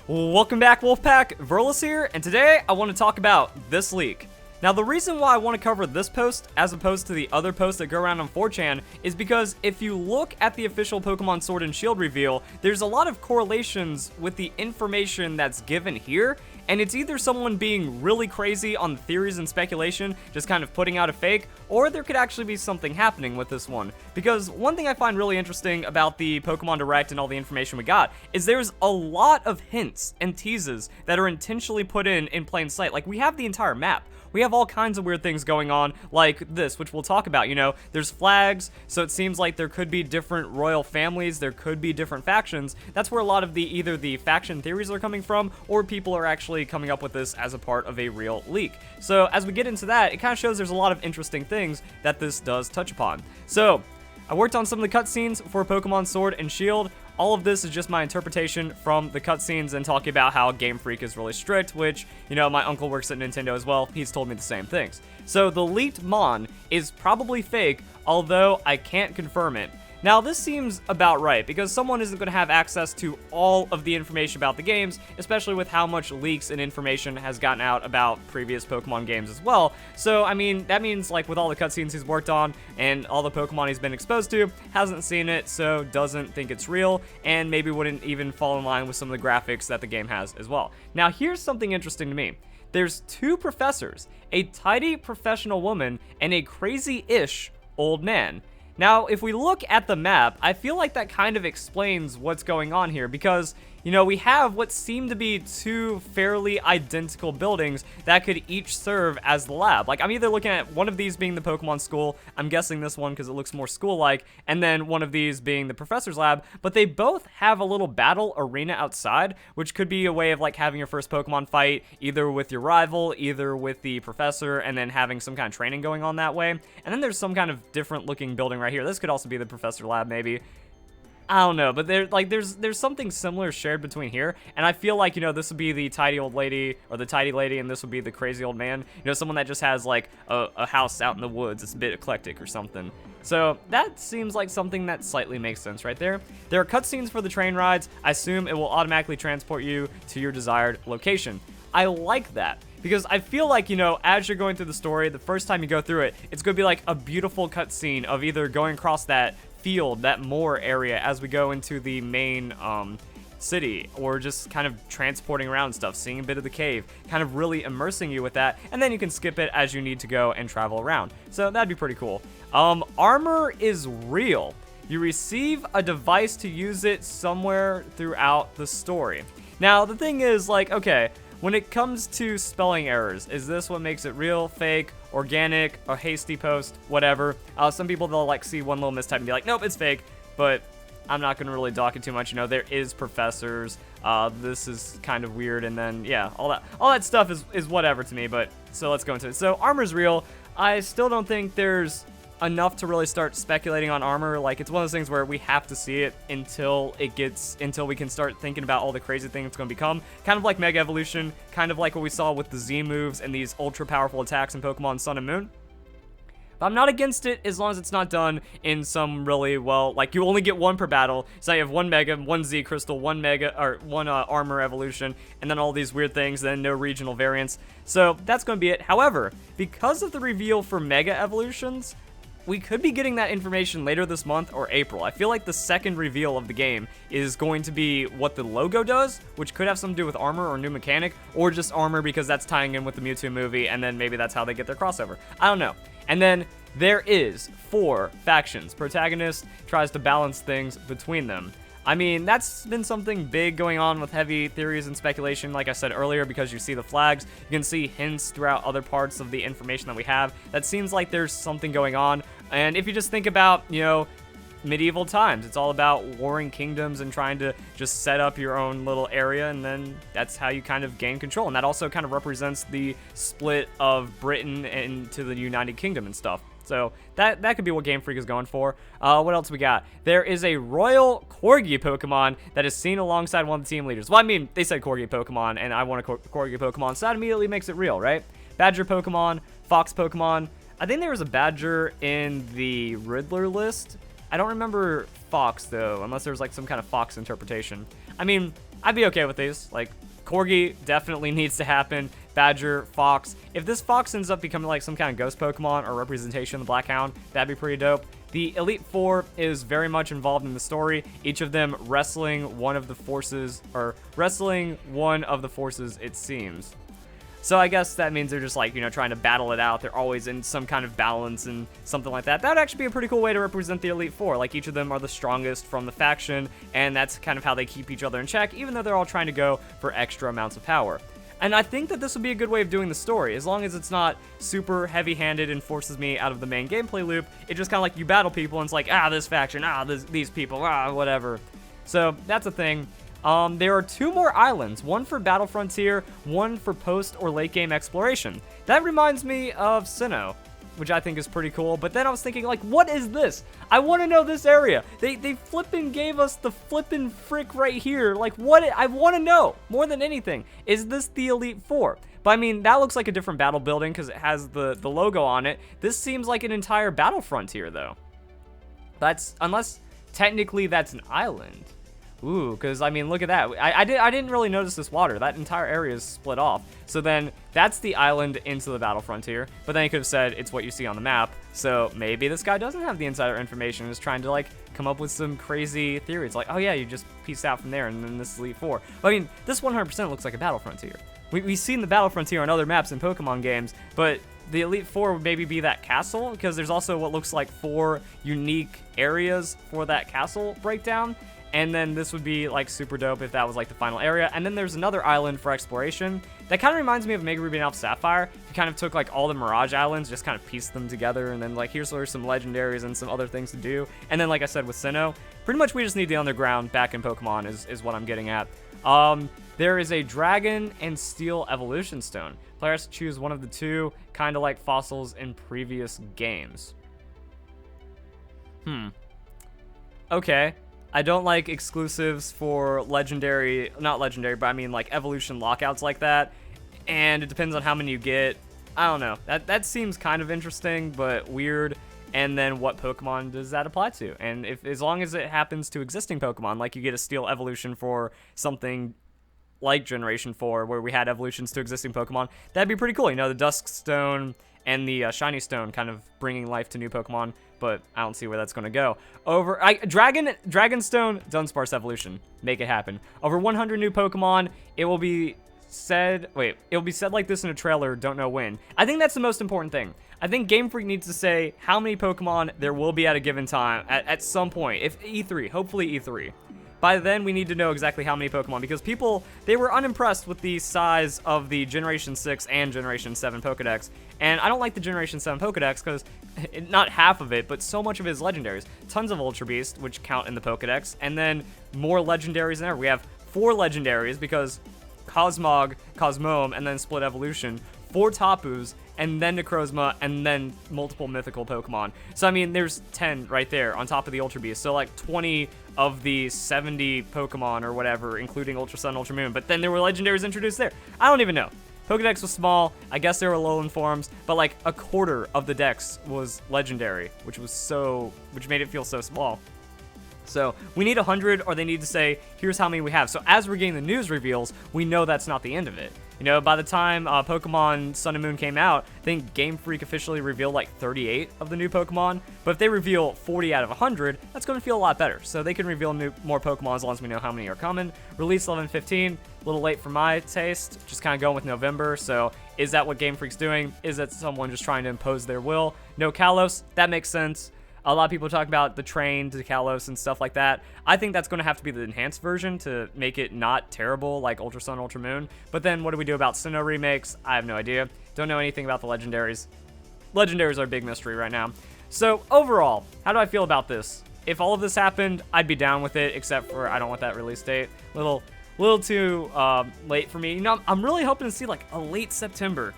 Welcome back, Wolfpack. Verlis here, and today I want to talk about this leak. Now, the reason why I want to cover this post as opposed to the other posts that go around on 4chan is because if you look at the official Pokemon Sword and Shield reveal, there's a lot of correlations with the information that's given here, and it's either someone being really crazy on theories and speculation, just kind of putting out a fake, or there could actually be something happening with this one. Because one thing I find really interesting about the Pokemon Direct and all the information we got is there's a lot of hints and teases that are intentionally put in plain sight. Like, we have the entire map. We have all kinds of weird things going on, like this, which we'll talk about. You know, there's flags, so it seems like there could be different royal families, there could be different factions. That's where a lot of either the faction theories are coming from, or people are actually coming up with this as a part of a real leak. So as we get into that, it kind of shows there's a lot of interesting things that this does touch upon. So I worked on some of the cutscenes for Pokemon Sword and Shield. All of this is just my interpretation from the cutscenes and talking about how Game Freak is really strict, which, you know, my uncle works at Nintendo as well. He's told me the same things. So the leaked Mon is probably fake, although I can't confirm it. Now, this seems about right, because someone isn't going to have access to all of the information about the games, especially with how much leaks and information has gotten out about previous Pokemon games as well. So, I mean, that means, like, with all the cutscenes he's worked on and all the Pokemon he's been exposed to, hasn't seen it, so doesn't think it's real, and maybe wouldn't even fall in line with some of the graphics that the game has as well. Now, here's something interesting to me. There's two professors, a tidy professional woman, and a crazy-ish old man. Now, if we look at the map, I feel like that kind of explains what's going on here because, you know, we have what seem to be two fairly identical buildings that could each serve as the lab. Like, I'm either looking at one of these being the Pokemon school, I'm guessing this one because it looks more school-like, and then one of these being the professor's lab, but they both have a little battle arena outside, which could be a way of, like, having your first Pokemon fight, either with your rival, either with the professor, and then having some kind of training going on that way. And then there's some kind of different-looking building right here. This could also be the professor lab, maybe. I don't know, but there's something similar shared between here, and I feel like, you know, this would be the tidy old lady, or the tidy lady, and this would be the crazy old man. You know, someone that just has, like, a house out in the woods. It's a bit eclectic or something. So that seems like something that slightly makes sense right there. There are cutscenes for the train rides. I assume it will automatically transport you to your desired location. I like that. Because I feel like, you know, as you're going through the story, the first time you go through it, it's going to be like a beautiful cutscene of either going across that field, that moor area, as we go into the main city, or just kind of transporting around stuff, seeing a bit of the cave, kind of really immersing you with that, and then you can skip it as you need to go and travel around. So that'd be pretty cool. Armor is real. You receive a device to use it somewhere throughout the story. Now, the thing is, like, okay, when it comes to spelling errors, is this what makes it real, fake, organic, a hasty post, whatever? Some people, they'll like see one little mistype and be like, nope, it's fake, but I'm not going to really dock it too much. You know, there is professors, this is kind of weird, and then, yeah, all that stuff is whatever to me, but, so let's go into it. So, armor's real. I still don't think there's enough to really start speculating on armor. Like, it's one of those things where we have to see it until we can start thinking about all the crazy things it's going to become. Kind of like Mega Evolution, kind of like what we saw with the Z moves and these ultra powerful attacks in Pokemon Sun and Moon. But I'm not against it as long as it's not done in some really, well, like, you only get one per battle. So you have one Mega, one Z Crystal, one Mega, or one Armor Evolution, and then all these weird things, then no regional variants. So that's going to be it. However, because of the reveal for Mega Evolutions, we could be getting that information later this month or April. I feel like the second reveal of the game is going to be what the logo does, which could have something to do with armor or new mechanic, or just armor because that's tying in with the Mewtwo movie, and then maybe that's how they get their crossover. I don't know. And then there is 4 factions. Protagonist tries to balance things between them. I mean, that's been something big going on with heavy theories and speculation, like I said earlier, because you see the flags, you can see hints throughout other parts of the information that we have. That seems like there's something going on, and if you just think about, you know, medieval times, it's all about warring kingdoms and trying to just set up your own little area, and then that's how you kind of gain control, and that also kind of represents the split of Britain into the United Kingdom and stuff. So that could be what Game Freak is going for. What else we got? There is a Royal Corgi Pokemon that is seen alongside one of the team leaders. Well, I mean, they said Corgi Pokemon, and I want a Corgi Pokemon, so that immediately makes it real, right? Badger Pokemon, Fox Pokemon. I think there was a Badger in the Riddler list. I don't remember Fox, though, unless there was like some kind of Fox interpretation. I mean, I'd be okay with these. Like, Corgi definitely needs to happen. Badger, Fox. If this Fox ends up becoming like some kind of ghost Pokemon or representation of the Black Hound, that'd be pretty dope. The Elite Four is very much involved in the story, each of them wrestling one of the forces, it seems. So I guess that means they're just like, trying to battle it out. They're always in some kind of balance and something like that. That would actually be a pretty cool way to represent the Elite Four. Like, each of them are the strongest from the faction, and that's kind of how they keep each other in check, even though they're all trying to go for extra amounts of power. And I think that this would be a good way of doing the story, as long as it's not super heavy-handed and forces me out of the main gameplay loop. It's just kind of like you battle people, and it's like, this faction, these people, whatever. So that's a thing. There are 2 more islands, one for Battle Frontier, one for post or late game exploration. That reminds me of Sinnoh, which I think is pretty cool. But then I was thinking, like, what is this? I want to know this area. They flippin' gave us the flippin' frick right here. Like, what? I want to know more than anything. Is this the Elite Four? But I mean, that looks like a different battle building because it has the logo on it. This seems like an entire Battle Frontier, though. Unless technically that's an island. Ooh, because, I mean, look at that. I didn't really notice this water. That entire area is split off. So then, that's the island into the Battle Frontier. But then you could have said it's what you see on the map. So maybe this guy doesn't have the insider information and is trying to, like, come up with some crazy theories. Like, oh yeah, you just pieced out from there and then this Elite Four. But, I mean, this 100% looks like a Battle Frontier. We've seen the Battle Frontier on other maps in Pokemon games, but the Elite Four would maybe be that castle, because there's also what looks like 4 unique areas for that castle breakdown. And then this would be, like, super dope if that was, like, the final area. And then there's another island for exploration. That kind of reminds me of Mega Ruby and Alpha Sapphire. You kind of took, like, all the Mirage Islands, just kind of pieced them together, and then, like, here's where some legendaries and some other things to do. And then, like I said, with Sinnoh, pretty much we just need the underground back in Pokemon is what I'm getting at. There is a Dragon and Steel Evolution Stone. Player has to choose one of the 2, kind of like fossils in previous games. Okay. I don't like exclusives for not legendary, but I mean like evolution lockouts like that. And it depends on how many you get. I don't know. That seems kind of interesting, but weird. And then what Pokemon does that apply to? And as long as it happens to existing Pokemon, like you get a Steel evolution for something like Generation 4, where we had evolutions to existing Pokemon, that'd be pretty cool. The Dusk Stone and the Shiny Stone kind of bringing life to new Pokemon, but I don't see where that's going to go. Dragonstone, Dunsparce evolution. Make it happen. Over 100 new Pokemon. It will be said like this in a trailer, don't know when. I think that's the most important thing. I think Game Freak needs to say how many Pokemon there will be at a given time at some point. If E3, hopefully E3. By then, we need to know exactly how many Pokemon, because people, they were unimpressed with the size of the Generation 6 and Generation 7 Pokedex. And I don't like the Generation 7 Pokedex because, not half of it, but so much of it is legendaries. Tons of Ultra Beast, which count in the Pokedex, and then more legendaries than ever. We have 4 legendaries because Cosmog, Cosmoem, and then Split Evolution, 4 Tapus, and then Necrozma, and then multiple mythical Pokemon. So, I mean, there's 10 right there on top of the Ultra Beast. So, like, 20 of the 70 Pokemon or whatever, including Ultra Sun, Ultra Moon. But then there were legendaries introduced there. I don't even know. Pokedex was small. I guess there were Alolan forms, but like a quarter of the dex was legendary, which made it feel so small. So we need 100, or they need to say, here's how many we have. So as we're getting the news reveals, we know that's not the end of it. By the time Pokemon Sun and Moon came out, I think Game Freak officially revealed like 38 of the new Pokemon. But if they reveal 40 out of 100, that's going to feel a lot better. So they can reveal more Pokemon as long as we know how many are coming. Release 11/15, a little late for my taste. Just kind of going with November. So is that what Game Freak's doing? Is that someone just trying to impose their will? No Kalos, that makes sense. A lot of people talk about the train to Kalos and stuff like that. I think that's going to have to be the enhanced version to make it not terrible like Ultra Sun, Ultra Moon. But then what do we do about Sinnoh remakes? I have no idea. Don't know anything about the legendaries. Legendaries are a big mystery right now. So overall, how do I feel about this? If all of this happened, I'd be down with it, except for I don't want that release date. Little too late for me. I'm really hoping to see like a late September,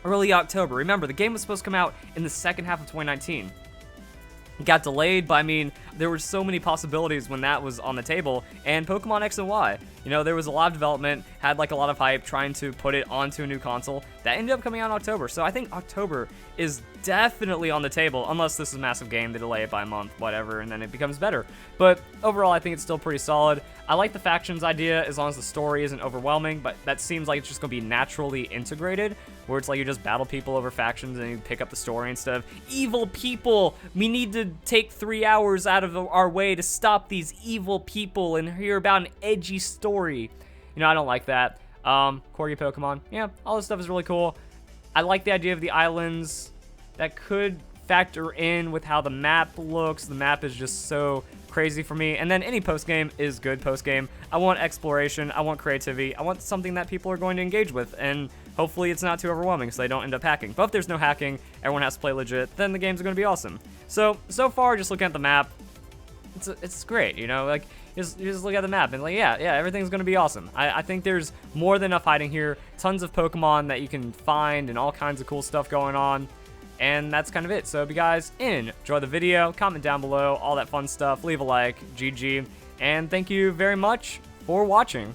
early October. Remember, the game was supposed to come out in the second half of 2019. It got delayed, but I mean, there were so many possibilities when that was on the table, and Pokemon X and Y. You know, there was a lot of development, had like a lot of hype trying to put it onto a new console. That ended up coming out in October, so I think October is definitely on the table, unless this is a massive game, they delay it by a month, whatever, and then it becomes better. But overall, I think it's still pretty solid. I like the factions idea as long as the story isn't overwhelming, but that seems like it's just going to be naturally integrated, where it's like you just battle people over factions and you pick up the story instead of evil people. We need to take 3 hours out of our way to stop these evil people and hear about an edgy story. You know, I don't like that. Corgi Pokemon, yeah, all this stuff is really cool. I like the idea of the islands. That could factor in with how the map looks. The map is just so crazy for me. And then any post-game is good post-game. I want exploration. I want creativity. I want something that people are going to engage with. And hopefully it's not too overwhelming so they don't end up hacking. But if there's no hacking, everyone has to play legit, then the games are going to be awesome. So far, just looking at the map, it's great, you know? Like, you just look at the map and like, yeah, everything's going to be awesome. I think there's more than enough hiding here. Tons of Pokemon that you can find and all kinds of cool stuff going on. And that's kind of it. So if you guys enjoy the video, comment down below, all that fun stuff, leave a like, GG, and thank you very much for watching.